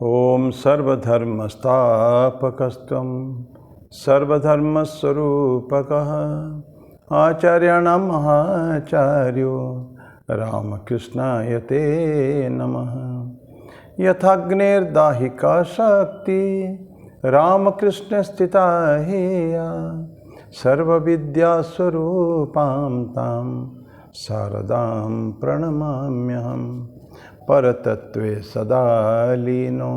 ओम सर्वधर्मस्थापकस्त्वं सर्वधर्मस्वरूपकः आचार्याणां महाचार्यो रामकृष्णाय ते नमः। यथाग्नेर्दाहिका शक्ति रामकृष्णस्थिता हिया सर्वविद्यास्वरूपां तां शारदां प्रणमाम्यहम्। परतत्वे सदा लीनो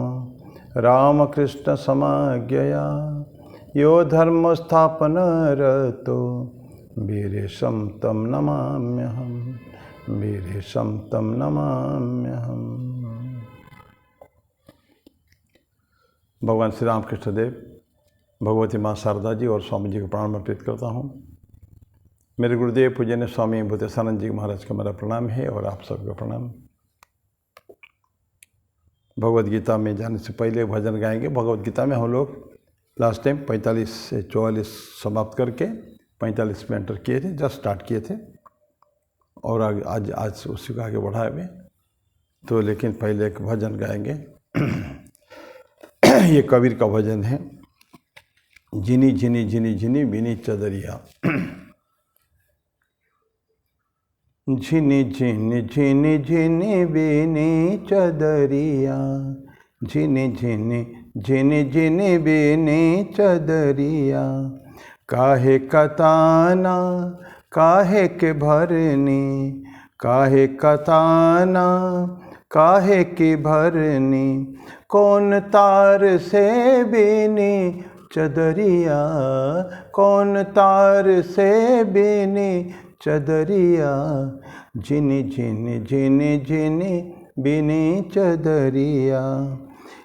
रामकृष्णसमाज्ञया यो धर्मस्थापनरतो वीरेशं तं नमाम्यहम्। वीरेशं तं नमाम्यहम्। भगवान श्री रामकृष्ण देव, भगवती माँ शारदा जी और स्वामी जी को प्रणाम अर्पित करता हूँ। मेरे गुरुदेव पूजनीय स्वामी भूतेशानंद जी महाराज का मेरा प्रणाम है और आप सबका प्रणाम। भगवद गीता में जाने से पहले भजन गाएंगे। भगवद गीता में हम लोग लास्ट टाइम 45 से 44 समाप्त करके 45 में एंटर किए थे, जस्ट स्टार्ट किए थे और आज उसी को आगे बढ़ाए हुए तो। लेकिन पहले एक भजन गाएंगे। ये कबीर का भजन है। जिनी जिनी जिनी जिनी बिनी चदरिया। झिनी झिनी झिनी झिनी बिनी चदरिया, झिनी झिनी झिनी झिनी बिनी चदरिया। काहे कताना काहे के भरनी, काहे कताना काहे की भरनी। कौन तार से बिनी चदरिया, कौन तार से बिनी चदरिया। झिनी झिनी झिनी झिनी बिनी चदरिया।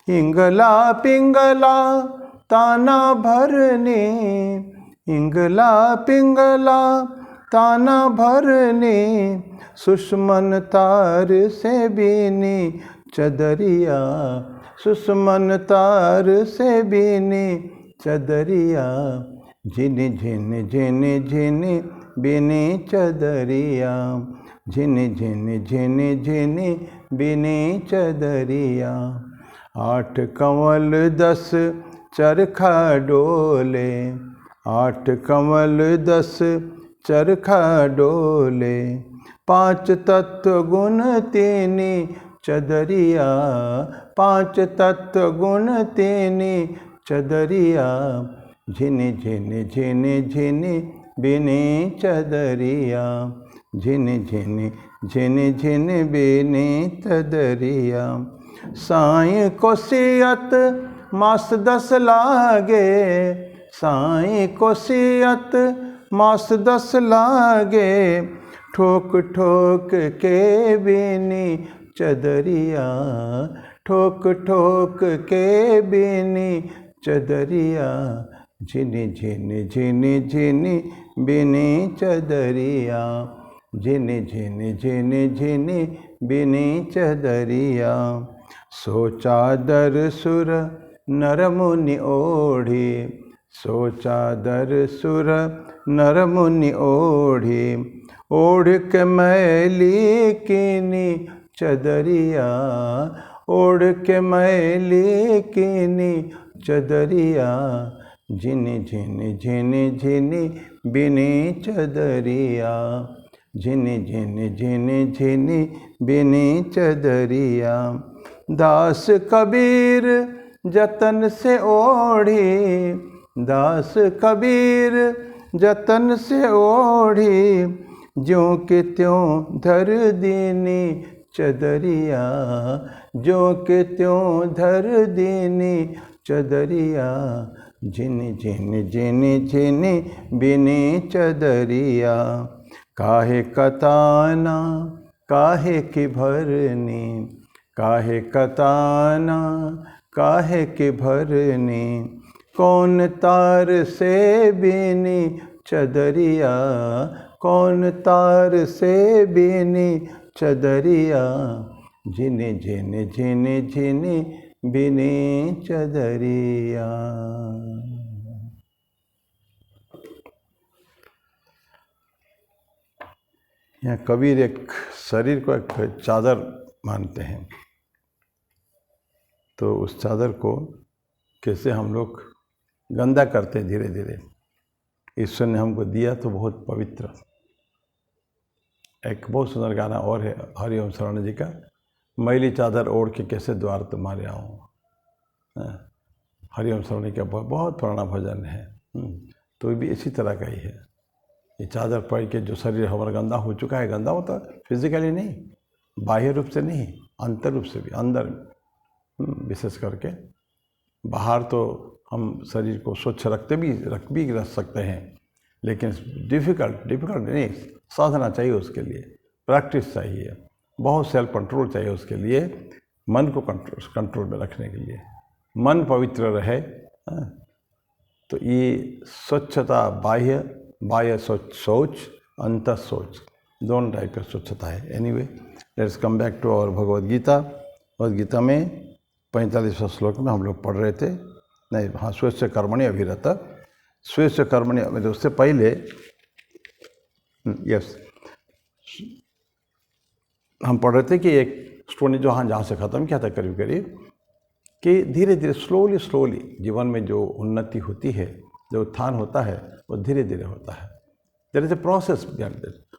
इंगला पिंगला ताना भरनी, इंगला पिंगला ताना भरनी। सुषमन तार से बिनी चदरिया, सुषमन तार से बिनी चदरिया। झिनी झिनी झिनी झिनी बिनी चदरिया, झिनी झिनी झिनी झिनी बिनी चदरिया। 8 कंवल 10 चरखा डोले, 8 कंवल 10 चरखा डोले। 5 तत्व गुण तेनी चदरिया, 5 तत्व गुण तेनी चदरिया। झिनी झिनी झिनी झिनी बिनी चदरिया, झिनी झिनी झिनी झिनी बिनी चदरिया। साईं कोसियत मास 10 लागे, साईं कोसियत मास 10 लागे। ठोक ठोक के बिनी चदरिया, ठोक ठोक के बिनी चदरिया। झिनी झिनी झिनी झिनी बिनी चदरिया, झिनी झिनी झिनी झिनी बिनी चदरिया। सो चादर सुर नर मुनि ओढ़ी, सो चादर सुर नर मुनि ओढ़ी। ओढ़ के मैली कीनी चदरिया, ओढ़ के मैली कीनी चदरिया। झिनी झिनी झिनी झिनी बिनी चदरिया, झिनी झिनी झिनी झिनी बिनी चदरिया। दास कबीर जतन से ओढ़ी, दास कबीर जतन से ओढ़ी। ज्यों के त्यों धर दीनी चदरिया, ज्यों के त्यों धर दीनी चदरिया। झिनी झिनी झिनी झिनी बिनी चदरिया। काहे कताना काहे की भरनी, काहे कताना काहे की भरनी। कौन तार से बिनी चदरिया, कौन तार से बिनी चदरिया। झिनी झिनी झिनी झिनी बिनी चदरिया। यहाँ कबीर एक शरीर को एक चादर मानते हैं। तो उस चादर को कैसे हम लोग गंदा करते हैं धीरे धीरे। ईश्वर ने हमको दिया तो बहुत पवित्र। एक बहुत सुंदर गाना और है हरिओम शरण जी का, मैली चादर ओढ़ के कैसे द्वार तुम्हारे आऊँ। हरिओम शरण जी का बहुत पुराना भजन है। तो ये भी इसी तरह का ही है। ये चादर पहन के जो शरीर हमारा गंदा हो चुका है, गंदा होता फिजिकली नहीं, बाह्य रूप से नहीं, अंतर रूप से भी, अंदर विशेष करके। बाहर तो हम शरीर को स्वच्छ रख सकते हैं, लेकिन डिफ़िकल्ट नहीं, साधना चाहिए उसके लिए, प्रैक्टिस चाहिए, बहुत सेल्फ कंट्रोल चाहिए उसके लिए, मन को कंट्रोल में रखने के लिए, मन पवित्र रहे। तो ये स्वच्छता बाह्य शौच, अंतर शौच, दोनों टाइप का स्वच्छता है। Anyway, let's come back to our Bhagavad Gita. Bhagavad Gita में 45वां श्लोक में हम लोग पढ़ रहे थे, नहीं हाँ, स्वेच्छ कर्मणि अभिरत। स्वेच्छ कर्मणि मतलब उससे पहले यस हम पढ़ रहे थे कि एक स्टोरी जो जहाँ से ख़त्म किया था करीब कि धीरे धीरे स्लोली जीवन में जो उन्नति होती है, जो उत्थान होता है, वो धीरे धीरे होता है। There is a process.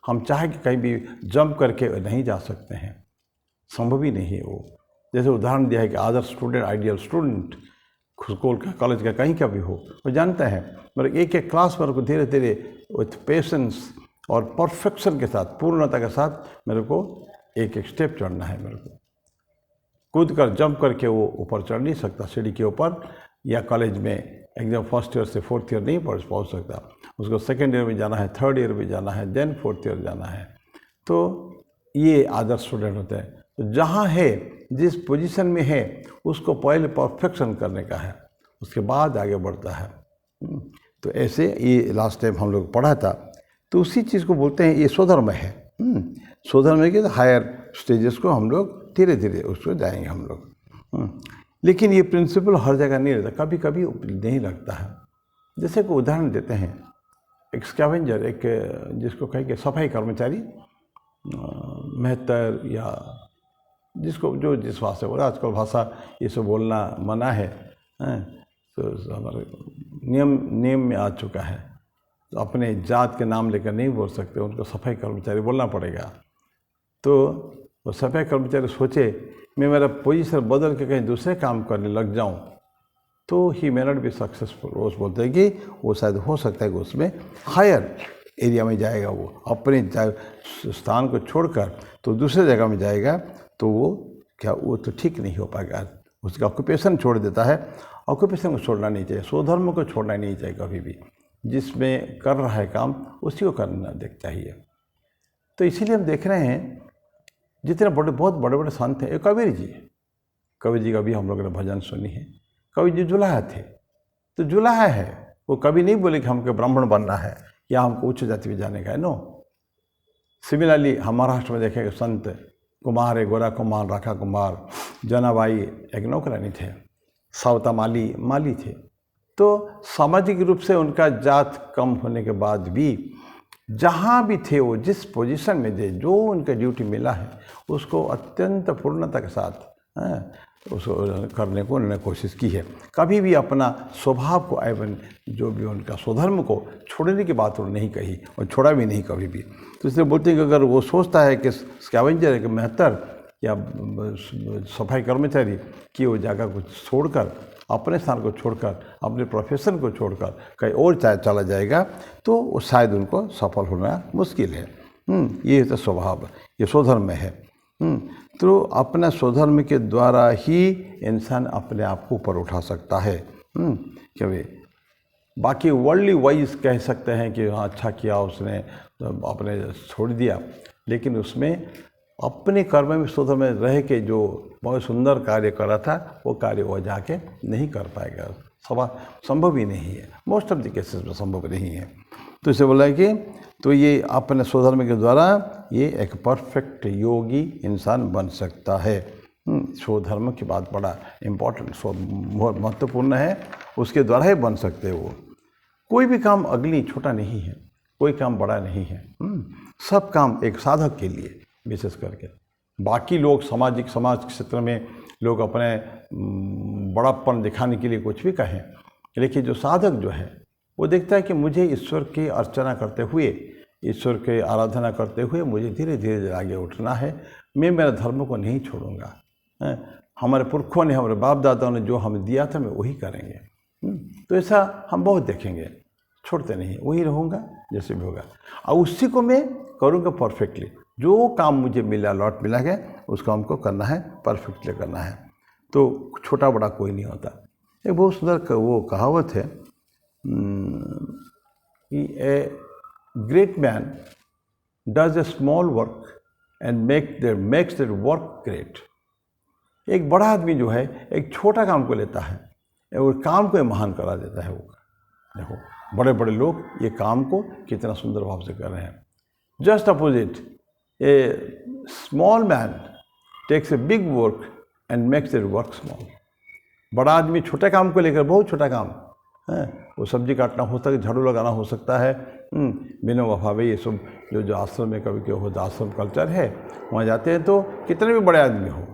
हम चाहे कि कहीं भी जंप करके नहीं जा सकते हैं, संभव ही नहीं है वो। जैसे उदाहरण दिया है कि आदर्श स्टूडेंट, आइडियल स्टूडेंट स्कूल का, कॉलेज का, कहीं का भी हो, वो जानता है मतलब एक एक क्लास पर को धीरे धीरे विथ पेशेंस और परफेक्शन के साथ, पूर्णता के साथ मेरे को एक एक स्टेप चढ़ना है। मेरे को कूद कर जंप करके वो ऊपर चढ़ नहीं सकता सीढ़ी के ऊपर, या कॉलेज में एकदम फर्स्ट ईयर से फोर्थ ईयर नहीं पहुँच सकता। उसको सेकेंड ईयर में जाना है, थर्ड ईयर में जाना है, देन फोर्थ ईयर जाना है। तो ये आदर्श स्टूडेंट होते हैं। तो जहाँ है, जिस पोजीशन में है, उसको पहले परफेक्शन करने का है, उसके बाद आगे बढ़ता है। तो ऐसे ये लास्ट टाइम हम लोग पढ़ा था, तो उसी चीज़ को बोलते हैं ये स्वधर्म है। स्वधर्म के हायर स्टेजेस को हम लोग धीरे धीरे उसको जाएंगे हम लोग। लेकिन ये प्रिंसिपल हर जगह नहीं रहता, कभी कभी नहीं लगता है। जैसे को उदाहरण देते हैं, एक स्कैवेंजर, एक जिसको कहेंगे सफाई कर्मचारी, मेहतर, या जिसको जो जिस भाषा बोला, आजकल भाषा ये सब बोलना मना है, तो हमारे नियम में आ चुका है। तो अपने जात के नाम लेकर नहीं बोल सकते, उनको सफाई कर्मचारी बोलना पड़ेगा। तो वो सफाई कर्मचारी सोचे मैं मेरा पोजीशन बदल के कहीं दूसरे काम करने लग जाऊं, तो ही मे नॉट बी सक्सेसफुल। वो बोलते हैं कि वो शायद हो सकता है कि उसमें हायर एरिया में जाएगा, वो अपने स्थान को छोड़कर तो दूसरे जगह में जाएगा, तो वो तो ठीक नहीं हो पाएगा। उसका ऑक्यूपेशन छोड़ देता है। ऑक्यूपेशन को छोड़ना नहीं चाहिए, स्वधर्म को छोड़ना नहीं चाहिए कभी भी। जिसमें कर रहा है काम उसी को करना चाहिए। तो इसीलिए हम देख रहे हैं जितने बहुत बड़े संत हैं, कबीर जी का भी हम लोगों ने भजन सुनी है। कबीर जी जुलाहा थे, तो जुलाहा है, वो कभी नहीं बोले कि हमको ब्राह्मण बनना है या हमको उच्च जाति में जाने का है, नो। सिमिलरली हम महाराष्ट्र में देखेंगे संत कुमार है, गोरा कुमार, राखा कुमार, जनाबाई एक नौकरानी थे, सावता माली थे। तो सामाजिक रूप से उनका जात कम होने के बाद भी जहाँ भी थे, वो जिस पोजीशन में थे, जो उनका ड्यूटी मिला है उसको अत्यंत पूर्णता के साथ उसको करने को उन्होंने कोशिश की है। कभी भी अपना स्वभाव को एवं जो भी उनका स्वधर्म को छोड़ने की बात उन्होंने नहीं कही और छोड़ा भी नहीं कभी भी। तो इसलिए बोलते हैं कि अगर वो सोचता है कि स्कैवेंजर है कि मेहतर या सफाई कर्मचारी की वो जगह को छोड़कर, अपने स्थान को छोड़कर, अपने प्रोफेशन को छोड़कर कहीं और चला जाएगा, तो शायद उनको सफल होना मुश्किल है। ये तो स्वभाव, ये स्वधर्म में है। तो अपना स्वधर्म के द्वारा ही इंसान अपने आप को ऊपर उठा सकता है। क्योंकि बाकी वर्ल्डली वाइज कह सकते हैं कि हाँ अच्छा किया उसने, तो अपने छोड़ दिया, लेकिन उसमें अपने कर्म में स्वधर्म में रह के जो बहुत सुंदर कार्य कर रहा था, वो कार्य वो जाके नहीं कर पाएगा। संभव ही नहीं है, मोस्ट ऑफ द केसेस में संभव नहीं है। तो इसे बोला है कि तो ये अपने स्वधर्म के द्वारा ये एक परफेक्ट योगी इंसान बन सकता है। स्वधर्म की बात बड़ा इम्पोर्टेंट, महत्वपूर्ण है, उसके द्वारा ही बन सकते हैं वो। कोई भी काम अगली छोटा नहीं है, कोई काम बड़ा नहीं है। सब काम एक साधक के लिए विशेष करके। बाकी लोग समाज क्षेत्र में लोग अपने बड़ापन दिखाने के लिए कुछ भी कहें, लेकिन जो साधक जो है वो देखता है कि मुझे ईश्वर की अर्चना करते हुए, ईश्वर की आराधना करते हुए मुझे धीरे धीरे आगे उठना है। मैं मेरे धर्म को नहीं छोड़ूंगा। हमारे पुरखों ने, हमारे बाप दादाओं ने जो हमें दिया था, मैं वही करेंगे। तो ऐसा हम बहुत देखेंगे, छोड़ते नहीं, वही रहूँगा जैसे भी होगा, और उसी को मैं करूँगा परफेक्टली। जो काम मुझे मिला, लॉट मिला है, उस काम को करना है, परफेक्टली करना है। तो छोटा बड़ा कोई नहीं होता। एक बहुत सुंदर वो कहावत है कि a great man does a small work and makes that work great. एक बड़ा आदमी जो है एक छोटा काम को लेता है और काम को महान करा देता है। वो देखो बड़े बड़े लोग ये काम को कितना सुंदर भाव से कर रहे हैं। Just opposite, a small man takes a big work and makes it work small. बड़ा आदमी छोटे काम को लेकर, बहुत छोटा काम है, वो सब्जी काटना हो सकता है, झाड़ू लगाना हो सकता है, बिना वफावे ये सब जो आश्रम में कभी क्यों होता, आश्रम कल्चर है, वहाँ जाते हैं तो कितने भी बड़े आदमी हो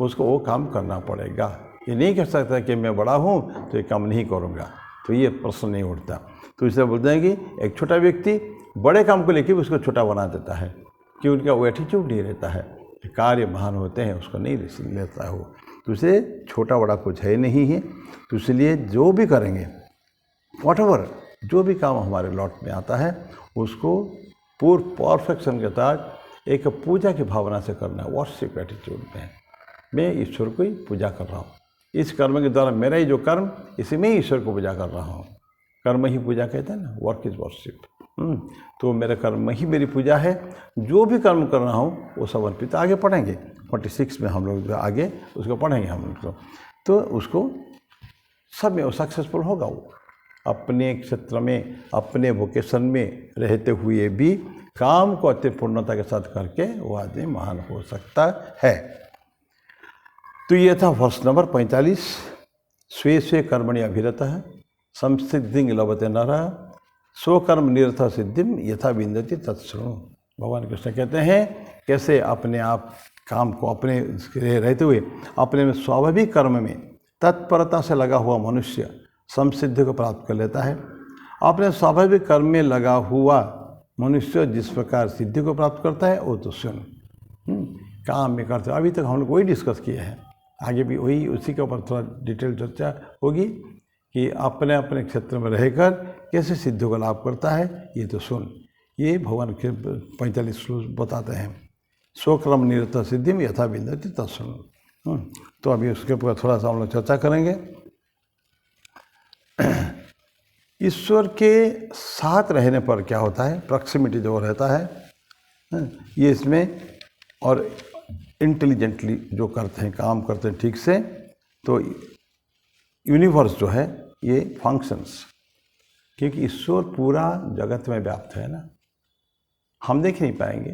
उसको वो काम करना पड़ेगा। ये नहीं कह सकता कि मैं बड़ा हूँ तो ये काम नहीं करूँगा, तो ये प्रश्न नहीं उठता। तो इसलिए बोलते हैं कि एक छोटा व्यक्ति बड़े काम को लेकर भी उसको छोटा बना देता है, कि उनका वो एटीट्यूड नहीं रहता है, कार्य महान होते हैं उसको नहीं लेता हो। तो इसे छोटा बड़ा कुछ है नहीं है। तो इसलिए जो भी करेंगे, व्हाटएवर जो भी काम हमारे लॉट में आता है, उसको पूर्ण परफेक्शन के साथ एक पूजा की भावना से करना है, वर्शिप एटीट्यूड में। मैं ईश्वर को ही पूजा कर रहा हूँ, इस कर्म के द्वारा मेरा ही जो कर्म, इसी में ही ईश्वर को पूजा कर रहा हूँ। कर्म ही पूजा कहते हैं ना, वर्क इज वर्शिप। तो मेरा कर्म ही मेरी पूजा है। जो भी कर्म कर रहा हूँ वो समर्पित। आगे पढ़ेंगे 46 में हम लोग आगे उसको पढ़ेंगे हम लोग, तो उसको सब में वो सक्सेसफुल होगा। वो अपने क्षेत्र में, अपने वोकेशन में रहते हुए भी काम को अति पूर्णता के साथ करके वो आदमी महान हो सकता है। तो ये था वर्ष नंबर 45। स्वे स्वे कर्मणि अभिरतः संसिद्धिं लभते नरः स्वकर्म निरतः सिद्धिम यथा विन्दति तत्शृणु। भगवान कृष्ण कहते हैं कैसे अपने आप काम को अपने रहते हुए अपने में स्वाभाविक कर्म में तत्परता से लगा हुआ मनुष्य संसिद्धि को प्राप्त कर लेता है। अपने स्वाभाविक कर्म में लगा हुआ मनुष्य जिस प्रकार सिद्धि को प्राप्त करता है वो तो सुन काम में करते। अभी तक हम लोग वही डिस्कस किए हैं, आगे भी वही उसी के ऊपर थोड़ा डिटेल चर्चा होगी कि अपने अपने क्षेत्र में रहकर कैसे सिद्धि को लाभ करता है, ये तो सुन। ये भगवान के 45 श्लोक बताते हैं। स्वकर्म निरत सिद्धि में यथा विन्दति तत्शृणु। तो अभी उसके ऊपर थोड़ा सा हम लोग चर्चा करेंगे। ईश्वर के साथ रहने पर क्या होता है, प्रॉक्सिमिटी जो रहता है ये इसमें, और इंटेलिजेंटली जो करते हैं, काम करते हैं ठीक से, तो यूनिवर्स जो है ये फंक्शंस, क्योंकि ईश्वर पूरा जगत में व्याप्त है ना, हम देख नहीं पाएंगे,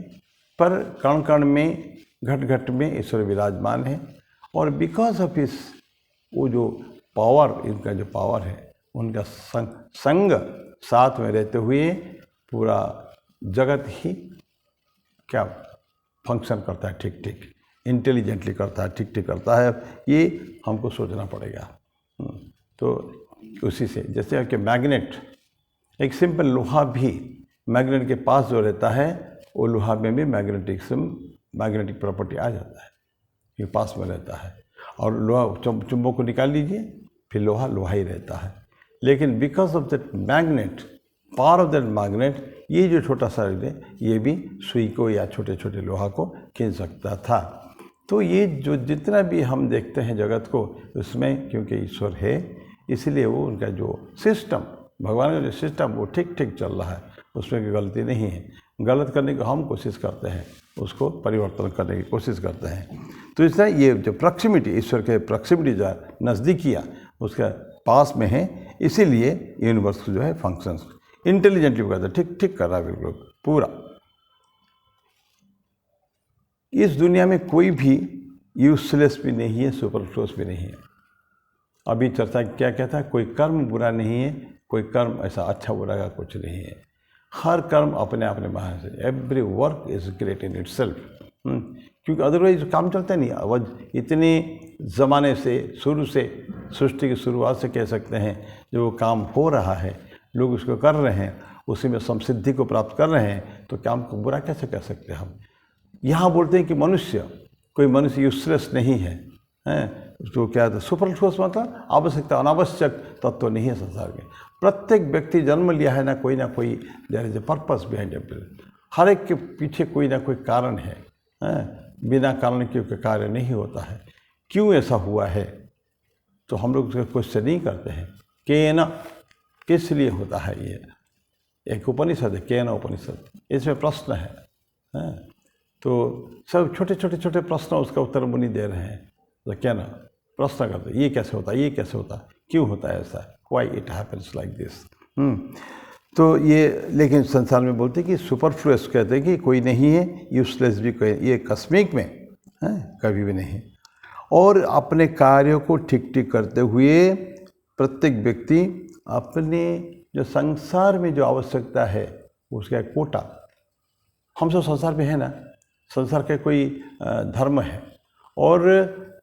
पर कण कण में, घट घट में ईश्वर विराजमान है। और बिकॉज ऑफ इस वो जो पावर, इनका जो पावर है, उनका संग साथ में रहते हुए पूरा जगत ही क्या फंक्शन करता है, ठीक ठीक इंटेलिजेंटली करता है, ठीक ठीक करता है। ये हमको सोचना पड़ेगा। तो उसी से, जैसे कि मैग्नेट, एक सिंपल लोहा भी मैग्नेट के पास जो रहता है, वो लोहा में भी मैग्नेटिक प्रॉपर्टी आ जाता है, ये पास में रहता है। और लोहा चुंबक को निकाल लीजिए, फिर लोहा लोहा ही रहता है। लेकिन because of that magnet, power of that magnet, ये जो छोटा सा है ये भी सुई को या छोटे छोटे लोहा को खींच सकता था। तो ये जो जितना भी हम देखते हैं जगत को, उसमें क्योंकि ईश्वर है, इसलिए वो उनका जो सिस्टम, भगवान का जो सिस्टम, वो ठीक ठीक चल रहा है, उसमें कोई गलती नहीं है। गलत करने की हम कोशिश करते हैं, उसको परिवर्तन करने की कोशिश करते हैं। तो इसलिए ये जो प्रॉक्सिमिटी, ईश्वर के प्रॉक्सिमिटी जो है, नज़दीकिया उसका पास में है, इसीलिए यूनिवर्स जो है फंक्शंस इंटेलिजेंटली करता है, ठीक ठीक कर रहा है बिल्कुल पूरा। इस दुनिया में कोई भी यूजलेस भी नहीं है, सुपरफ्लुअस भी नहीं है। अभी चर्चा क्या कहता है, कोई कर्म बुरा नहीं है, कोई कर्म ऐसा अच्छा बुरा का कुछ नहीं है। हर कर्म अपने अपने महान से, every work is great in itself. क्योंकि अदरवाइज काम चलता नहीं। अब इतने ज़माने से, शुरू से, सृष्टि की शुरुआत से कह सकते हैं, जो काम हो रहा है, लोग उसको कर रहे हैं, उसी में समसिद्धि को प्राप्त कर रहे हैं, तो काम को बुरा कैसे कह सकते हैं हम। यहाँ बोलते हैं कि कोई मनुष्य यूजलेस नहीं है, तो क्या था सुपरफ्लुअस, मतलब आवश्यकता, अनावश्यक तत्व तो नहीं है संसार में। प्रत्येक व्यक्ति जन्म लिया है ना कोई there is a purpose behind everything. हर एक के पीछे कोई ना कोई कारण है, बिना कारण के कार्य नहीं होता है। क्यों ऐसा हुआ है तो हम लोग उसका क्वेश्चन नहीं करते हैं। केन, किस लिए होता है ये। एक उपनिषद है, केन उपनिषद, इसमें प्रश्न है, तो सब छोटे प्रश्न उसका उत्तर मुनि दे रहे हैं। तो क्या ना प्रश्न करते, ये कैसे होता है, ये कैसे होता है, क्यों होता है ऐसा, why it happens like this. तो ये, लेकिन संसार में बोलते हैं कि सुपरफ्लुअस, कहते हैं कि कोई नहीं है, यूजलेस भी कोई, ये कस्मिक में है कभी भी नहीं। और अपने कार्यों को ठीक ठीक करते हुए प्रत्येक व्यक्ति अपने जो संसार में जो आवश्यकता है उसका एक कोटा, हम सब संसार में है ना, संसार का कोई धर्म है और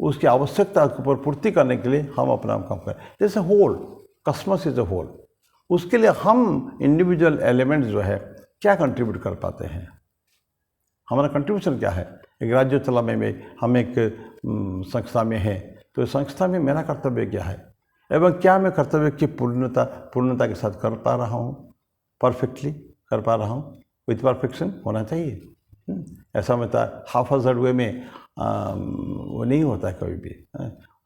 उसकी आवश्यकता को पूर्ति करने के लिए हम अपना काम करें। जैसे होल, कस्मस इज अ होल, उसके लिए हम इंडिविजुअल एलिमेंट्स जो है क्या कंट्रीब्यूट कर पाते हैं, हमारा कंट्रीब्यूशन क्या है। एक राज्योत्सव में हम एक संस्था में हैं, तो इस संस्था में मेरा कर्तव्य क्या है, एवं क्या मैं कर्तव्य की पूर्णता के साथ कर पा रहा हूँ, परफेक्टली कर पा रहा हूँ, विथ परफेक्शन होना चाहिए। ऐसा मतलब हाफ हज़र्ड वे में वो नहीं होता है कभी भी।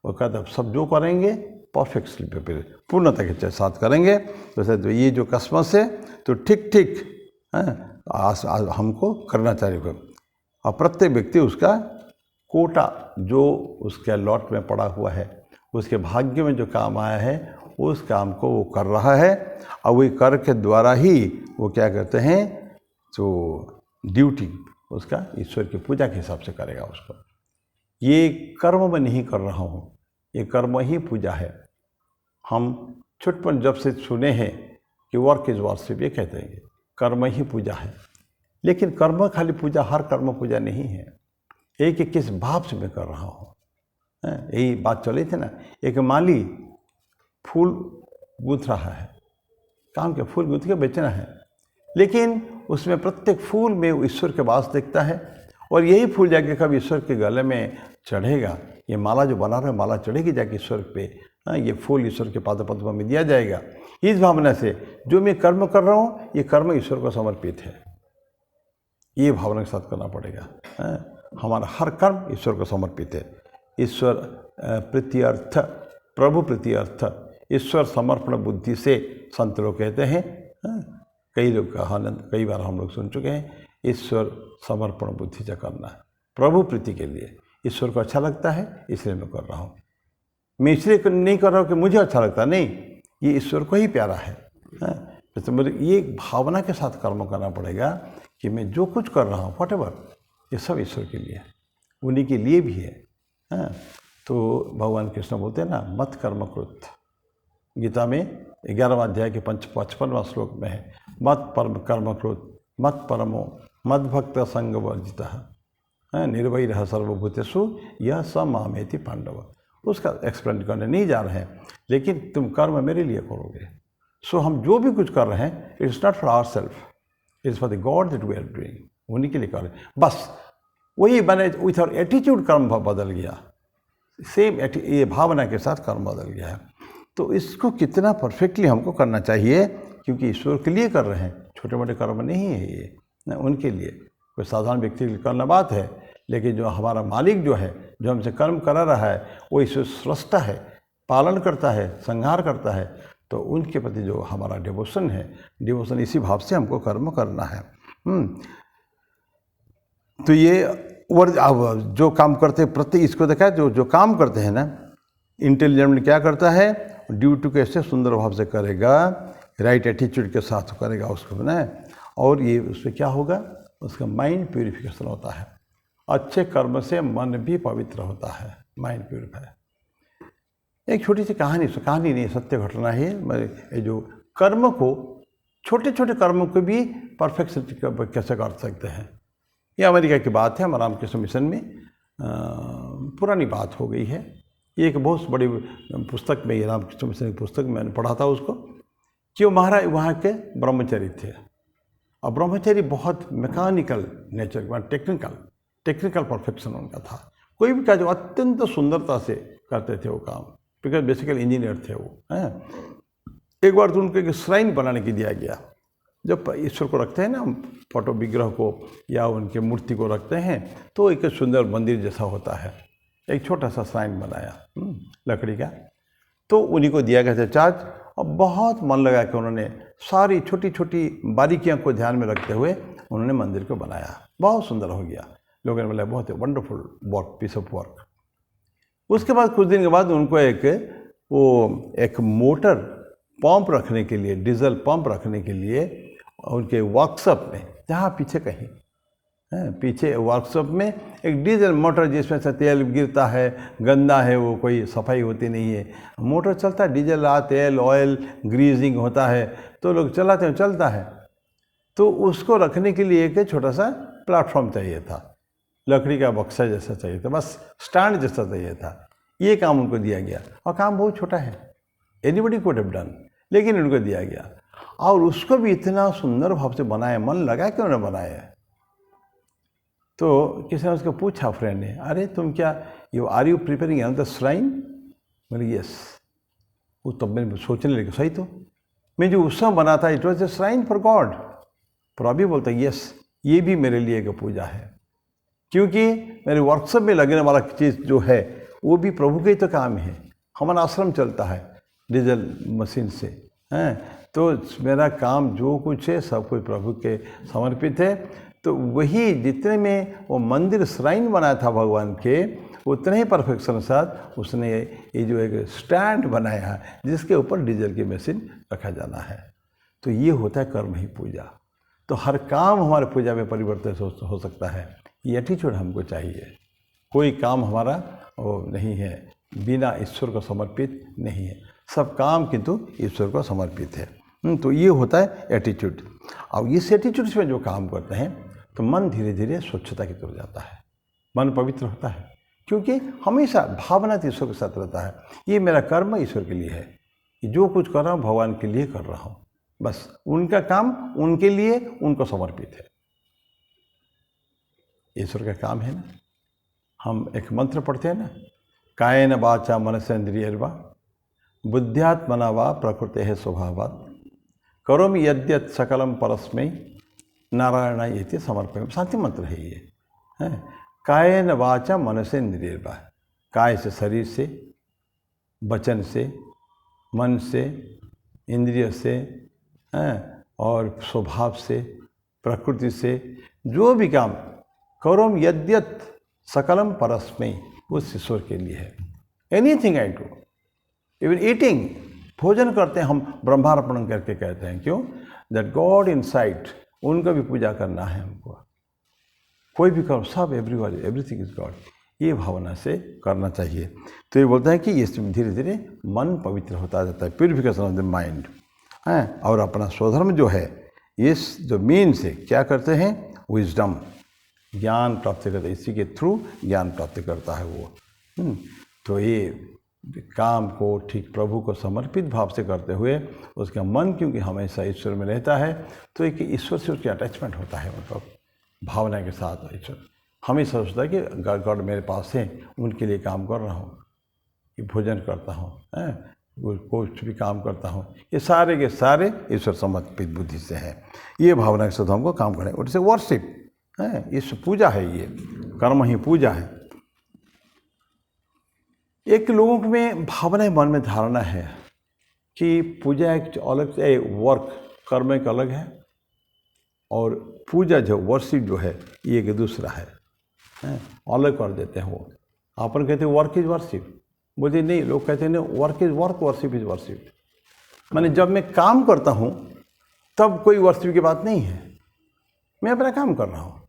वो कहता सब जो करेंगे परफेक्टली पे पूर्णता के साथ करेंगे। तो ये जो कस्मस है तो ठीक ठीक हमको करना चाहिए। और प्रत्येक व्यक्ति उसका कोटा जो उसके लॉट में पड़ा हुआ है, उसके भाग्य में जो काम आया है, उस काम को वो कर रहा है। और वही कर के द्वारा ही वो क्या करते हैं, तो ड्यूटी उसका ईश्वर की पूजा के हिसाब से करेगा उसको। ये कर्म मैं नहीं कर रहा हूँ, ये कर्म ही पूजा है। हम छुटपन जब से सुने हैं कि वर्क इज वर्शिप, ये कहते हैं कर्म ही पूजा है। लेकिन कर्म खाली पूजा, हर कर्म पूजा नहीं है। एक किस भाव से मैं कर रहा हूँ, यही बात चली थी ना। एक माली फूल गूंथ रहा है, काम के फूल गूंथ के बेचना है, लेकिन उसमें प्रत्येक फूल में ईश्वर के वास दिखता है। और यही फूल जाके कब ईश्वर के गले में चढ़ेगा, ये माला जो बना रहा है, माला चढ़ेगी जाके ईश्वर पे, ये फूल ईश्वर के पाद पद्म में दिया जाएगा। इस भावना से जो मैं कर्म कर रहा हूँ, ये कर्म ईश्वर को समर्पित है, ये भावना के साथ करना पड़ेगा। हमारा हर कर्म ईश्वर को समर्पित है। ईश्वर प्रीत्यर्थ, प्रभु प्रीत्यर्थ, ईश्वर समर्पण बुद्धि से संत लोग कहते हैं। कई लोग का आनंद, कई बार हम लोग सुन चुके हैं, ईश्वर समर्पण बुद्धि से करना है, प्रभु प्रीति के लिए। ईश्वर को अच्छा लगता है इसलिए मैं कर रहा हूँ। मैं इसलिए नहीं कर रहा हूँ कि मुझे अच्छा लगता, नहीं, ये ईश्वर को ही प्यारा है। तो मुझे ये भावना के साथ कर्म करना पड़ेगा कि मैं जो कुछ कर रहा हूँ, व्हाटएवर, ये सब ईश्वर के लिए, उन्हीं के लिए भी है। तो भगवान कृष्ण बोलते हैं ना, मत कर्म कृत, गीता में 11वां अध्याय के 55वां श्लोक में है, मत परम कर्म कृत, मत परमो मद भक्त संग वर्जित, निर्वैर सर्वभूतेषु यह स मामेति पांडव। उसका एक्सप्लेन करने नहीं जा रहे हैं, लेकिन तुम कर्म मेरे लिए करोगे। सो हम जो भी कुछ कर रहे हैं, it's not for our self, it's for the god that we are doing, उन्हीं के लिए कर रहे हैं। बस वही बने, विथ आवर एटीट्यूड कर्म बदल गया, सेम ये भावना के साथ कर्म बदल गया है। तो इसको कितना परफेक्टली हमको करना चाहिए, क्योंकि ईश्वर के लिए कर रहे हैं, छोटे मोटे कर्म नहीं है ये, ना उनके लिए। कोई साधारण व्यक्ति के लिए करना बात है, लेकिन जो हमारा मालिक जो है, जो हमसे कर्म करा रहा है, वो ईश्वर स्रष्टा है, पालन करता है, संहार करता है। तो उनके प्रति जो हमारा डिवोशन है, डिवोशन इसी भाव से हमको कर्म करना है। तो ये अब जो काम करते हैं प्रति, इसको देखा है, जो काम करते हैं ना, इंटेलिजेंट क्या करता है, ड्यूटी कैसे सुंदर भाव से करेगा, राइट एटीट्यूड के साथ करेगा उसको ना, और ये उसमें क्या होगा, उसका माइंड प्यूरिफिकेशन होता है। अच्छे कर्म से मन भी पवित्र होता है, माइंड प्यूरिफाई। एक छोटी सी कहानी नहीं, सत्य घटना है। जो कर्म को, छोटे छोटे कर्मों को भी परफेक्शन कैसे कर सकते हैं, ये अमेरिका की बात है, हमारा रामकृष्ण मिशन में पुरानी बात हो गई है। ये एक बहुत बड़ी पुस्तक में, ये रामकृष्ण मिशन की पुस्तक में मैंने पढ़ा था उसको, कि वो महाराज वहाँ के ब्रह्मचारी थे। और ब्रह्मचारी बहुत मैकेनिकल नेचर के, टेक्निकल परफेक्शन उनका था। कोई भी कार्य अत्यंत सुंदरता से करते थे वो काम, बिकॉज बेसिकली इंजीनियर थे वो हैं। एक बार तो उनको एक श्राइन बनाने के दिया गया। जब ईश्वर को रखते हैं ना, फोटो विग्रह को या उनके मूर्ति को रखते हैं, तो एक सुंदर मंदिर जैसा होता है। एक छोटा सा श्राइन बनाया लकड़ी का, तो उन्हीं को दिया गया था चार्ज। और बहुत मन लगा कि उन्होंने सारी छोटी छोटी बारीकियां को ध्यान में रखते हुए उन्होंने मंदिर को बनाया। बहुत सुंदर हो गया, लोगों ने बोला बहुत wonderful work, piece of work. उसके बाद कुछ दिन के बाद उनको एक मोटर पंप रखने के लिए, डीजल पंप रखने के लिए उनके वर्कशॉप में, जहाँ पीछे कहीं पीछे वर्कशॉप में एक डीजल मोटर, जिसमें से तेल गिरता है, गंदा है, वो कोई सफाई होती नहीं है, मोटर चलता है, डीजल तेल ऑयल ग्रीजिंग होता है, तो लोग चलाते हैं, चलता है। तो उसको रखने के लिए एक छोटा सा प्लेटफॉर्म चाहिए था, लकड़ी का बक्सा जैसा चाहिए था, बस स्टैंड जैसा चाहिए था। ये काम उनको दिया गया, और काम बहुत छोटा है, एनीबडी कुड हैव डन, लेकिन उनको दिया गया। और उसको भी इतना सुंदर भाव से बनाया, मन लगा कि उन्होंने बनाया। तो किसी ने उसको पूछा, फ्रेंड ने, अरे तुम क्या are you preparing another shrine? बोले यस। वो तब मैंने सोचने लगे, सही तो मैं जो उत्सव बना था, it was a shrine for God. पर अभी बोलता यस, ये भी मेरे लिए एक पूजा है, क्योंकि मेरे वर्कशॉप में लगने वाला चीज़ जो है वो भी प्रभु के तो काम है। हमारा आश्रम चलता है डीजल मशीन से, हैं, तो मेरा काम जो कुछ है सब कुछ प्रभु के समर्पित है। तो वही जितने में वो मंदिर श्राइन बनाया था भगवान के, उतने ही परफेक्शन के साथ उसने ये जो एक स्टैंड बनाया है जिसके ऊपर डीजल की मशीन रखा जाना है। तो ये होता है कर्म ही पूजा। तो हर काम हमारे पूजा में परिवर्तन हो सकता है। ये एटीट्यूड हमको चाहिए। कोई काम हमारा वो नहीं है बिना ईश्वर को समर्पित नहीं है, सब काम किंतु ईश्वर को समर्पित है। तो ये होता है एटीट्यूड। और इस एटीट्यूड से जो काम करते हैं तो मन धीरे धीरे स्वच्छता की तरफ जाता है, मन पवित्र होता है, क्योंकि हमेशा भावना ईश्वर के साथ रहता है। ये मेरा कर्म ईश्वर के लिए है, जो कुछ कर रहा हूँ भगवान के लिए कर रहा हूँ, बस उनका काम उनके लिए, उनको समर्पित है। ईश्वर का काम है ना। हम एक मंत्र पढ़ते हैं ना, कायेन वाचा मनसेन्द्रियर्वा बुद्ध्यात्मना वा प्रकृते है स्वभावात् करोमि यद्यत् सकलम परस्मै नारायण इति समर्पयामि। शांति मंत्र है ये, है। कायेन वाचा मनसेन्द्रियर्वा, काय से शरीर से, वचन से, मन से, इंद्रिय से, और स्वभाव से, प्रकृति से, जो भी काम करोमि यद्यत् सकलम परस्मै, उस ईश्वर के लिए है। Anything I do, even eating, भोजन करते हैं हम ब्रह्मार्पण करके कहते हैं। क्यों? दैट गॉड इन साइट, उनका भी पूजा करना है हमको। कोई भी कर्म, सब एवरीवन, एवरीथिंग इज गॉड, ये भावना से करना चाहिए। तो ये बोलता है कि ये धीरे धीरे मन पवित्र होता जाता है, प्यूरिफिकेशन ऑफ द माइंड, हैं। और अपना स्वधर्म जो है, इस जो मीन से क्या करते हैं, विजडम, ज्ञान प्राप्त करता है, इसी के थ्रू ज्ञान प्राप्त करता है वो। तो ये काम को ठीक प्रभु को समर्पित भाव से करते हुए उसका मन क्योंकि हमेशा ईश्वर में रहता है, तो एक ईश्वर से उसकी अटैचमेंट होता है, मतलब भावना के साथ ईश्वर हमेशा सोचता है कि गॉड मेरे पास है, उनके लिए काम कर रहा हूँ, ये भोजन करता हूँ, कुछ भी काम करता हूँ, ये सारे के सारे ईश्वर समर्पित बुद्धि से हैं। ये भावना के साथ हमको काम करें, उससे वर्शिप है, इस पूजा है, ये कर्म ही पूजा है। एक लोगों में भावना मन में धारणा है कि पूजा एक अलग से, वर्क कर्म एक अलग है और पूजा जो वर्शिप जो है ये एक दूसरा है, अलग कर देते हैं वो। अपन कहते हैं वर्क इज वर्शिप, बोलते नहीं, लोग कहते हैं नहीं, work is work, worship is worship. माने जब मैं काम करता हूँ तब कोई वर्शिप की बात नहीं है, मैं अपना काम कर रहा हूँ,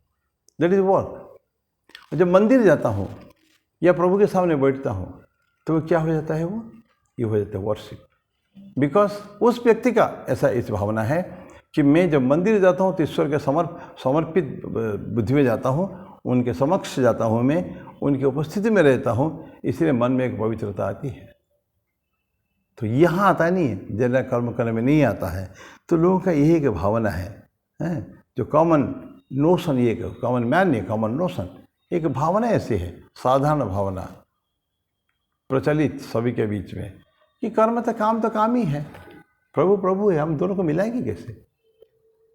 दैट इज वर्क। जब मंदिर जाता हूँ या प्रभु के सामने बैठता हूँ तो क्या हो जाता है, वो ये हो जाता है वर्शिप। बिकॉज उस व्यक्ति का ऐसा इस भावना है कि मैं जब मंदिर जाता हूँ तो ईश्वर के समर्पित बुद्धि में जाता हूँ, उनके समक्ष जाता हूँ, मैं उनकी उपस्थिति में रहता हूँ, इसलिए मन में एक पवित्रता आती है। तो यहाँ आता नहीं है, जरा कर्म करने में नहीं आता है। तो लोगों का यही एक भावना है जो कॉमन नोशन, ये कॉमन मैन नहीं, कॉमन नोशन, एक भावना ऐसी है, साधारण भावना प्रचलित सभी के बीच में कि कर्म तो काम ही है, प्रभु प्रभु है, हम दोनों को मिलाएंगे कैसे।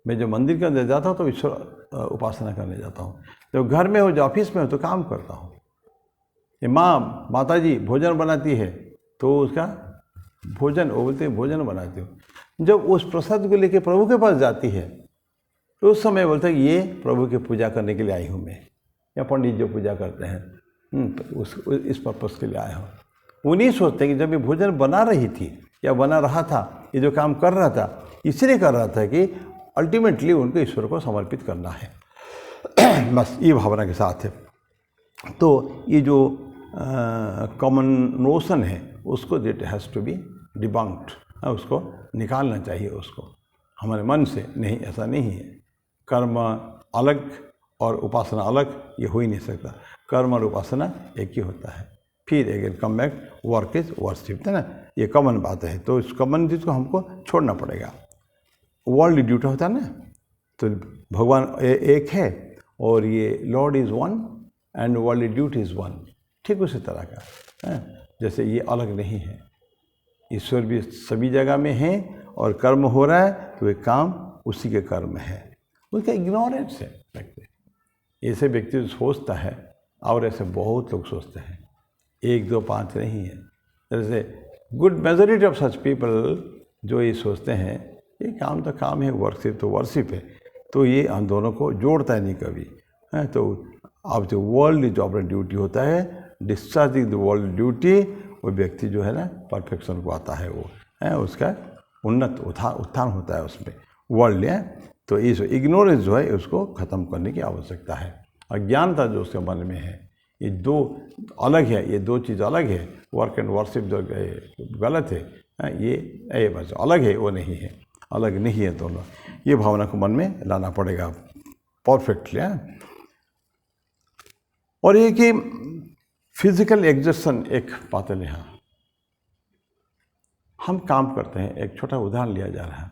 मैं जो मंदिर के अंदर जाता हूँ तो ईश्वर उपासना करने जाता हूँ, जब घर में हो, जो ऑफिस में हो तो काम करता हूँ। ये माता जी भोजन बनाती है तो उसका भोजन, वो बोलते हैं भोजन बनाती हो। जब उस प्रसाद को लेके प्रभु के पास जाती है तो उस समय बोलते हैं ये प्रभु की पूजा करने के लिए आई हूँ मैं, या पंडित जो पूजा करते हैं इस पर्पज़ के लिए आया हूँ। वो नहीं सोचते कि जब ये भोजन बना रही थी या बना रहा था, ये जो काम कर रहा था, इसलिए कर रहा था कि अल्टीमेटली उनको ईश्वर को समर्पित करना है। बस ये भावना के साथ है। तो ये जो कॉमन नोशन है उसको it has to be debunked, उसको निकालना चाहिए उसको हमारे मन से। नहीं, ऐसा नहीं है। कर्म अलग और उपासना अलग, ये हो ही नहीं सकता। कर्म और उपासना एक ही होता है। फिर again come back, work is worship, है ना, ये कॉमन बात है। तो इस कॉमन चीज़ को हमको छोड़ना पड़ेगा। वर्ल्ड ड्यूटी होता है ना, तो भगवान एक है और ये Lord is one and world duty is one, ठीक उसी तरह का है। जैसे ये अलग नहीं है, ईश्वर भी सभी जगह में है और कर्म हो रहा है तो ये काम उसी के कर्म है। उसका इग्नोरेंस है। ऐसे व्यक्ति सोचता है, और ऐसे बहुत लोग सोचते हैं, 1 2 5 नहीं है। जैसे good majority of such people जो ये सोचते हैं ये काम तो काम है, वर्शिप तो वर्शिप है, तो ये हम दोनों को जोड़ता है नहीं कभी है। तो अब जो वर्ल्ड जो अपना ड्यूटी होता है, डिस्चार्जिंग द वर्ल्ड ड्यूटी, वो व्यक्ति जो है ना परफेक्शन को आता है, वो है उसका उन्नत उत्थान होता है उसमें वर्ल्ड है। तो इस इग्नोरेंस जो है उसको ख़त्म करने की आवश्यकता है। अज्ञानता जो उसके मन में है, ये दो अलग है, ये दो चीज़ अलग है। वर्क एंड वर्शिप जो गलत है, ये बस अलग है, वो नहीं है, अलग नहीं है दोनों। ये भावना को मन में लाना पड़ेगा परफेक्टली। और ये कि फिजिकल एग्जर्शन एक बात है। यहाँ हम काम करते हैं, एक छोटा उदाहरण लिया जा रहा है।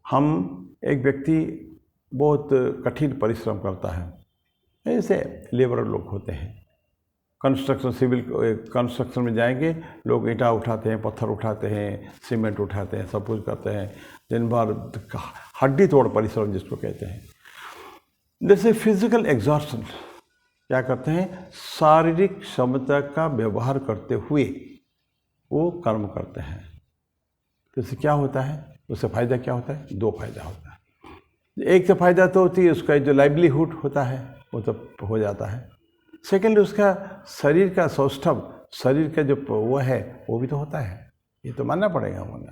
हम एक व्यक्ति बहुत कठिन परिश्रम करता है, ऐसे लेबर लोग होते हैं, कंस्ट्रक्शन सिविल कंस्ट्रक्शन में जाएंगे, लोग ईंटा उठाते हैं, पत्थर उठाते हैं, सीमेंट उठाते हैं, सब कुछ करते हैं, दिन भर हड्डी तोड़ परिश्रम जिसको कहते हैं। जैसे फिजिकल एग्जॉर्शन क्या करते हैं, शारीरिक क्षमता का व्यवहार करते हुए वो कर्म करते हैं। तो इससे क्या होता है, उससे फ़ायदा क्या होता है? 2 फायदा होता है। एक तो फ़ायदा तो होती है उसका जो लाइवलीहुड होता है वो तो हो जाता है। सेकेंड, उसका शरीर का सौष्ठव, शरीर का जो वो है वो भी तो होता है, ये तो मानना पड़ेगा हमें।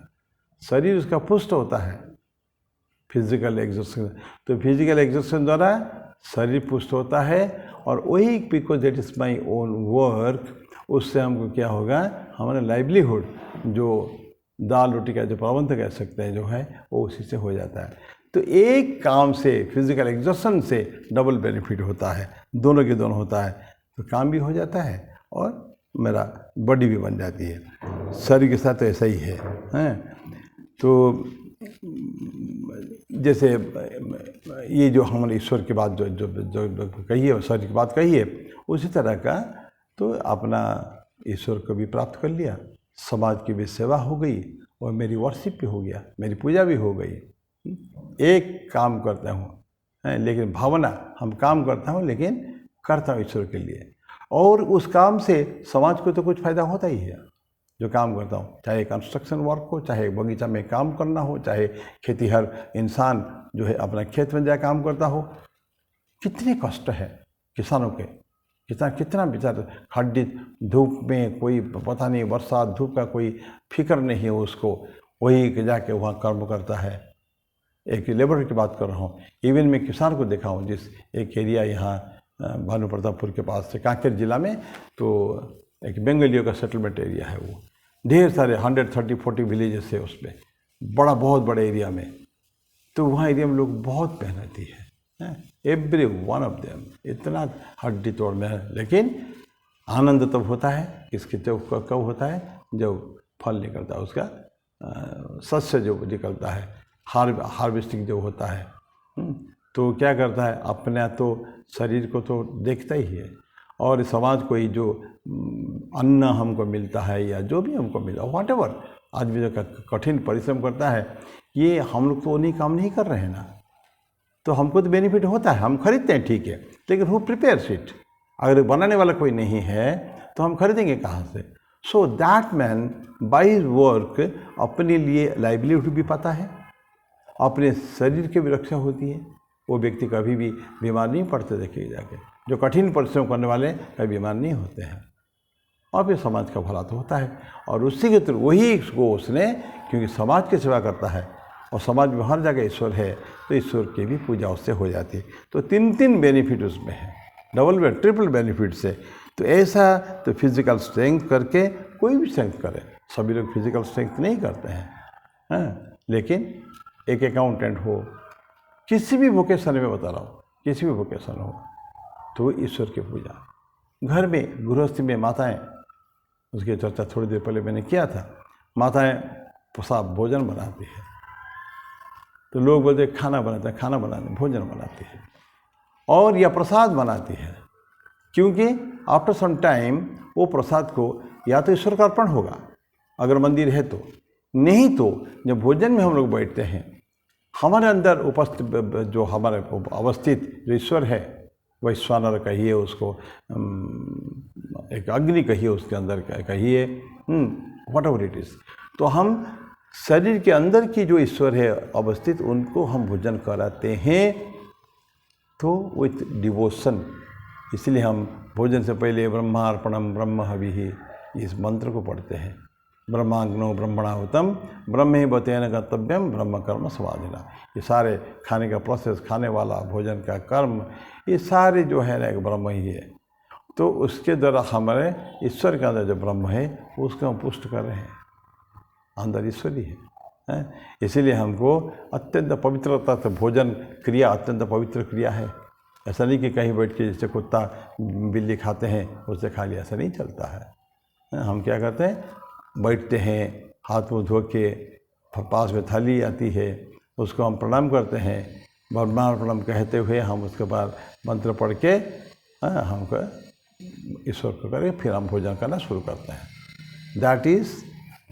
शरीर उसका पुष्ट होता है फिजिकल एक्सरसाइज। तो फिजिकल एक्सरसाइज द्वारा शरीर पुष्ट होता है, और वही because that is my own work, उससे हमको क्या होगा, हमारा लाइवलीहुड जो दाल रोटी का जो प्रबंध कह सकते हैं जो है वो उसी से हो जाता है। तो एक काम से, फिजिकल एक्सर्शन से डबल बेनिफिट होता है, दोनों के दोनों होता है। तो काम भी हो जाता है और मेरा बॉडी भी बन जाती है। शरीर के साथ तो ऐसा ही है। तो जैसे ये जो हमारे ईश्वर की बात जो जो जो कही है, शरीर की बात कही है, उसी तरह का तो अपना ईश्वर को भी प्राप्त कर लिया, समाज की भी सेवा हो गई और मेरी वर्शिप भी हो गया, मेरी पूजा भी हो गई। एक काम करता हूँ लेकिन भावना, हम काम करता हूँ लेकिन करता हूँ ईश्वर के लिए, और उस काम से समाज को तो कुछ फ़ायदा होता ही है। जो काम करता हूँ, चाहे कंस्ट्रक्शन वर्क हो, चाहे बगीचा में काम करना हो, चाहे खेती, हर इंसान जो है अपना खेत में जाकर काम करता हो। कितने कष्ट है किसानों के, कितना बेचारा हड्डी धूप में, कोई पता नहीं बरसात धूप का कोई फिक्र नहीं है उसको, वही जाके वहाँ कर्म करता है। एक लेबर की बात कर रहा हूँ। इवन मैं किसान को देखा हूँ, जिस एक एरिया यहाँ भानु प्रतापपुर के पास से कांकेर जिला में, तो एक बंगालियों का सेटलमेंट एरिया है। वो ढेर सारे 130-140 विलेजेस है उसमें, बहुत बड़े एरिया में। तो वहाँ एरिया में लोग बहुत मेहनती है, एवरी वन ऑफ देम, इतना हड्डी तोड़ मेहनत। लेकिन आनंद तब होता है किसके, कब होता है जब फल निकलता है उसका, शस्य जो निकलता है, हार्वेस्टिंग जो होता है। तो क्या करता है, अपने तो शरीर को तो देखता ही है, और समाज को ही जो अन्न हमको मिलता है या जो भी हमको मिला, व्हाट एवर आदमी जो कठिन परिश्रम करता है, ये हम लोग तो उन्हीं काम नहीं कर रहे हैं ना, तो हमको तो बेनिफिट होता है, हम खरीदते हैं ठीक है, लेकिन हु प्रिपेयर्स इट, अगर बनाने वाला कोई नहीं है तो हम खरीदेंगे कहाँ से। So that man by his work अपने लिए लाइवलीहुड भी पाता है, अपने शरीर की भी रक्षा होती है, वो व्यक्ति कभी भी बीमार नहीं पड़ते। देखिए जाके जो कठिन परिश्रम करने वाले कभी बीमार नहीं होते हैं, और फिर समाज का भला तो होता है, और उसी के थ्रू वही इसको उसने, क्योंकि समाज की सेवा करता है और समाज में हर जगह ईश्वर है, तो ईश्वर की भी पूजा उससे हो जाती है। तो तीन बेनिफिट उसमें है, डबल ट्रिपल बेनिफिट से। तो ऐसा तो फिजिकल स्ट्रेंथ करके कोई भी स्ट्रेंथ करे, सभी लोग फिजिकल स्ट्रेंथ नहीं करते हैं, लेकिन एक अकाउंटेंट हो, किसी भी वोकेशन में बता रहा हूँ, किसी भी वोकेशन हो, तो ईश्वर की पूजा। घर में गृहस्थी में माताएं, उसकी चर्चा थोड़ी देर पहले मैंने किया था, माताएं प्रसाद भोजन बनाती है, तो लोग बोलते खाना बनाते हैं, खाना बनाते भोजन बनाती है, और यह प्रसाद बनाती है, क्योंकि आफ्टर सम टाइम वो प्रसाद को या तो ईश्वर का अर्पण होगा अगर मंदिर है तो, नहीं तो जब भोजन में हम लोग बैठते हैं, हमारे अंदर उपस्थित जो हमारे अवस्थित जो ईश्वर है, वैश्वानर कहिए उसको, एक अग्नि कहिए उसके अंदर कहिए, व्हाट एवर इट इज़, तो हम शरीर के अंदर की जो ईश्वर है अवस्थित, उनको हम भोजन कराते हैं, तो विथ डिवोशन। इसलिए हम भोजन से पहले ब्रह्मार्पणम ब्रह्म हविः इस मंत्र को पढ़ते हैं, ब्रह्माग्नो ब्रह्मणाहुतम ब्रह्मे बतेन कर्तव्यम ब्रह्म कर्म समाधिना। ये सारे खाने का प्रोसेस, खाने वाला भोजन का कर्म, ये सारे जो है ना एक ब्रह्म ही है। तो उसके द्वारा हमारे ईश्वर के अंदर जो ब्रह्म है उसको हम पुष्ट कर रहे हैं, अंदर ईश्वर ही है। इसीलिए हमको अत्यंत पवित्रता से भोजन क्रिया अत्यंत पवित्र क्रिया है। ऐसा नहीं कि कहीं बैठ के जैसे कुत्ता बिल्ली खाते हैं उससे खा लिया, ऐसा नहीं चलता है। हम क्या करते हैं, बैठते हैं, हाथ मुँह धो के, पास में थाली आती है, उसको हम प्रणाम करते हैं, ब्रह्मार्पणम कहते हुए हम उसके बाद मंत्र पढ़ के हमको ईश्वर को करके फिर हम भोजन करना शुरू करते हैं। दैट इज़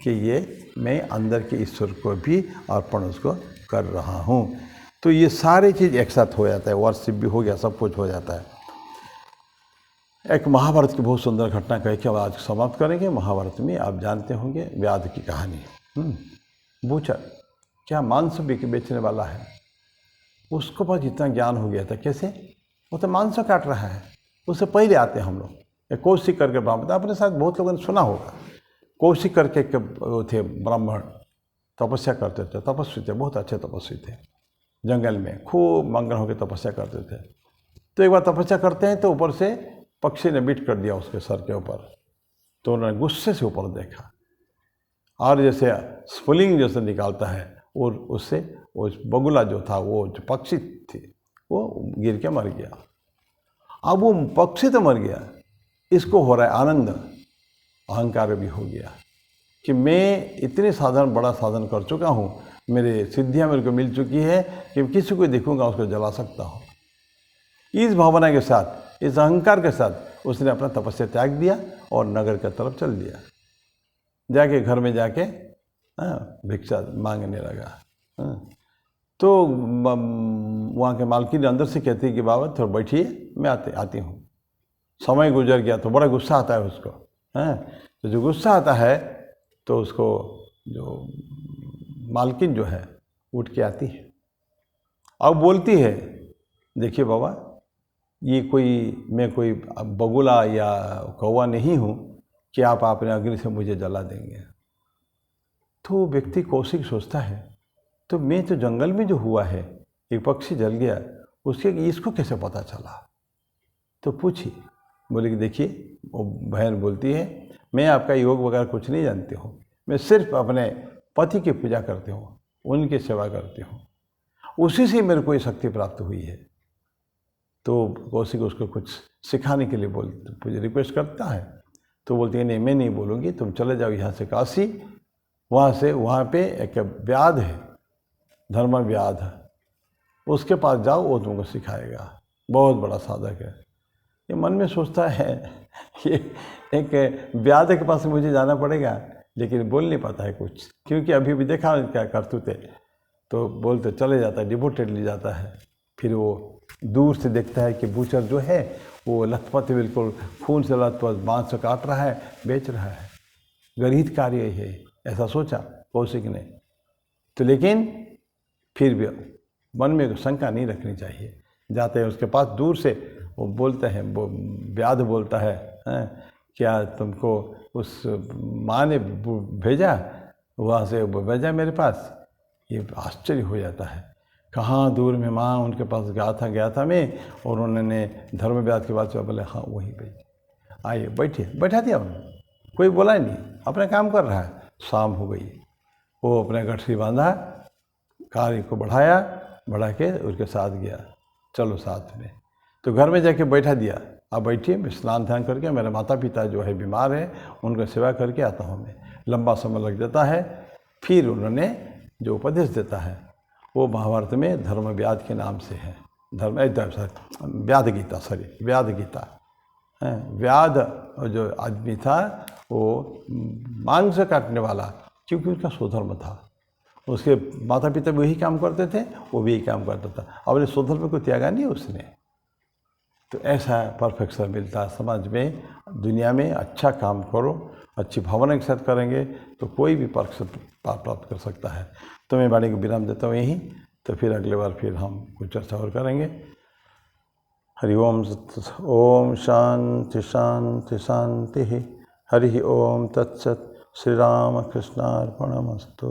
कि ये मैं अंदर के ईश्वर को भी अर्पण उसको कर रहा हूँ। तो ये सारी चीज़ एक साथ हो जाता है, वर्शिप भी हो गया, सब कुछ हो जाता है। एक महाभारत की बहुत सुंदर घटना कह के आज समाप्त करेंगे। महाभारत में आप जानते होंगे व्याध की कहानी। बूचर क्या मांस बेचने वाला है, उसको पास इतना ज्ञान हो गया था, कैसे, वो तो मांस काट रहा है। उससे पहले आते हम लोग, एक कौशिक करके ब्राह्मण, अपने साथ बहुत लोगों ने सुना होगा, कौशिक करके थे ब्राह्मण, तपस्या करते थे, तपस्वी थे, बहुत अच्छे तपस्वी थे, जंगल में खूब मगन होकर तपस्या करते थे। तो एक बार तपस्या करते हैं तो ऊपर से पक्षी ने बीट कर दिया उसके सर के ऊपर, तो उन्होंने गुस्से से ऊपर देखा, और जैसे स्फुलिंग जैसे निकालता है, और उससे वो बगुला जो था, वो जो पक्षी थी, वो गिर के मर गया। अब वो पक्षी तो मर गया, इसको हो रहा है आनंद, अहंकार भी हो गया कि मैं इतने साधन, बड़ा साधन कर चुका हूँ, मेरे सिद्धियाँ मेरे को मिल चुकी है कि किसी को देखूंगा उसको जला सकता हूँ। इस भावना के साथ, इस अहंकार के साथ उसने अपना तपस्या त्याग दिया और नगर की तरफ चल दिया। जाके घर में जाके भिक्षा मांगने लगा। तो वहाँ के मालकिन अंदर से कहती है कि बाबा थोड़ा बैठिए, मैं आती हूँ। समय गुजर गया तो बड़ा गुस्सा आता है उसको। तो जो गुस्सा आता है तो उसको जो मालकिन जो है उठ के आती है, अब बोलती है, देखिए बाबा, ये मैं कोई बगुला या कौवा नहीं हूँ कि आप अपने अग्नि से मुझे जला देंगे। तो व्यक्ति कौशिक सोचता है, तो मैं तो जंगल में जो हुआ है, एक पक्षी जल गया, उसके इसको कैसे पता चला? तो पूछी, बोले कि देखिए, वो बहन बोलती है, मैं आपका योग वगैरह कुछ नहीं जानती हूँ, मैं सिर्फ अपने पति की पूजा करती हूँ, उनकी सेवा करती हूँ, उसी से मेरे को ये शक्ति प्राप्त हुई है। तो कौशिक उसको कुछ सिखाने के लिए मुझे रिक्वेस्ट करता है, तो बोलती है नहीं मैं नहीं बोलूँगी, तुम चले जाओ यहाँ से काशी, वहाँ पे एक व्याध है, धर्म व्याध, उसके पास जाओ, वो तुमको सिखाएगा, बहुत बड़ा साधक है। ये मन में सोचता है कि एक व्याध के पास मुझे जाना पड़ेगा, लेकिन बोल नहीं पाता है कुछ, क्योंकि अभी भी देखा क्या करतूते, तो बोलते चले जाता है, डिवोटेडली जाता है। फिर वो दूर से देखता है कि बूचर जो है वो लथपथ, बिल्कुल खून से लथपथ, मांस से काट रहा है, बेच रहा है, गरीब कार्य है, ऐसा सोचा कौशिक ने। तो लेकिन फिर भी मन में शंका नहीं रखनी चाहिए। जाते हैं उसके पास, दूर से वो बोलते हैं, वो व्याध बोलता है, क्या तुमको उस माँ ने भेजा, वहाँ से भेजा मेरे पास? ये आश्चर्य हो जाता है, कहाँ दूर में माँ उनके पास गया था मैं, और उन्होंने धर्म व्याध के बाद बोले हाँ वही भेजी, आइए बैठिए, बैठा दिया उन्होंने, कोई बोला ही नहीं, अपना काम कर रहा है। शाम हो गई, वो अपने गठरी बांधा, कार्य को बढ़ा के उसके साथ गया, चलो साथ में। तो घर में जाके बैठा दिया, अब बैठिए, मैं स्नान ध्यान करके, मेरे माता पिता जो है बीमार है, उनका सेवा करके आता हूँ मैं। लंबा समय लग जाता है। फिर उन्होंने जो उपदेश देता है वो महाभारत में धर्म व्याध के नाम से है, व्याध गीता। व्याध जो आदमी था वो मांस काटने वाला, क्योंकि उसका स्वधर्म था, उसके माता पिता भी वही काम करते थे, वो भी यही काम करता था, अपने स्वधर्म को त्यागा नहीं उसने। तो ऐसा परफेक्शन मिलता है समाज में, दुनिया में। अच्छा काम करो, अच्छी भावना के साथ करेंगे तो कोई भी परफेक्शन प्राप्त कर सकता है। तो मैं वाणी को विराम देता हूँ यहीं, तो फिर अगले बार फिर हम कुछ चर्चा और करेंगे। हरि ओम ओम शांति शांति शांति। हरि ओम तत्सत। श्री राम कृष्णार्पणमस्तु।